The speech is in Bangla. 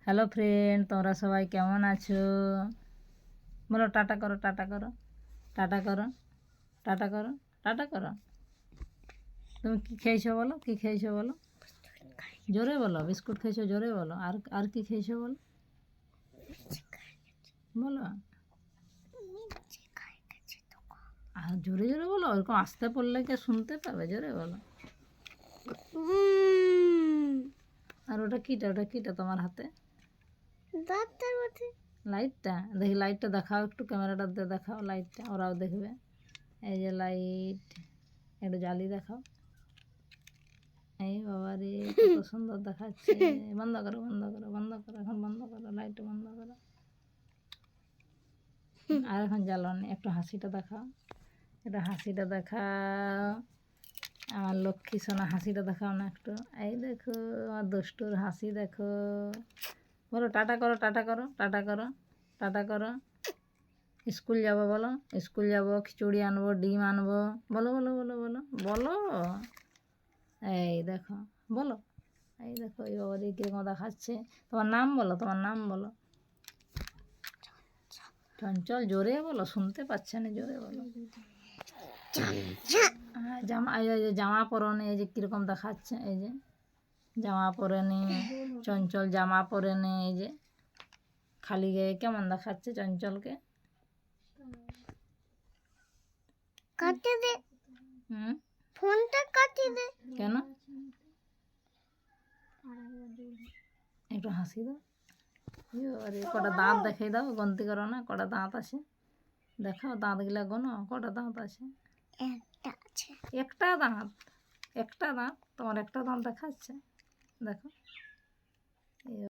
হ্যালো ফ্রেন্ড, তোমরা সবাই কেমন আছো? বলো টাটা করো, টাটা করো, টাটা করো, টাটা করো, টাটা করো। তুমি কী খেয়েছো বলো, কী খেয়েছো বলো, জোরে বলো। বিস্কুট খেয়েছো, জোরে বলো। আর আর কী খেয়েছো বলো, বলো। আর জোরে জোরে বলো, ওরকম আস্তে পড়লে কে শুনতে পাবে? জোরে বলো। আর ওটা কীটা, ওটা কীটা তোমার হাতে? লাইটটা দেখি, লাইটটা দেখাও একটু, ক্যামেরাটাতে দেখাও লাইটটা, ওরাও দেখবে। এই যে লাইট, একটু জ্বালি দেখাও। এই বাবা রে, কত সুন্দর দেখাচ্ছে। বন্ধ করো, বন্ধ করো, বন্ধ করো, এখন বন্ধ করো, লাইট বন্ধ করো। আর এখন জ্বালানি, একটু হাসিটা দেখাও, একটু হাসিটা দেখাও। আমার লক্ষ্মী সোনা হাসিটা দেখাও না একটু। এই দেখো আমার দুষ্টুর হাসি দেখো। বলো টাটা করো, টাটা করো, টাটা করো, টাটা করো। স্কুল যাবো বলো, স্কুল যাবো, খিচুড়ি আনবো, ডিম আনবো, বলো বলো বলো বলো বলো। এই দেখো, বলো। এই দেখো, এই বাবা দিয়ে কীরকম দেখাচ্ছে। তোমার নাম বলো, তোমার নাম বলো। চঞ্চল, জোরে বলো, শুনতে পাচ্ছে না, জোরে বলো। জামা, এই যে জামা পরনে, এই যে কীরকম দেখাচ্ছে, এই যে জামা পরে নে, চঞ্চল জামা পরে নে, এই যে খালি গায়ে কেমন দেখাচ্ছে চঞ্চলকে। কাটে দে, হুম, ফোনটা কাটে দে। কেন? একটু হাসি দাও। আরে কটা দাঁত দেখাই দাও, গন্তি করো না, কটা দাঁত আছে দেখাও, দাঁতগুলা গোনো, কটা দাঁত আছে? একটা আছে। একটা দাঁত, একটা দাঁত, তোমার একটা দাঁত দেখাচ্ছে, দেখো।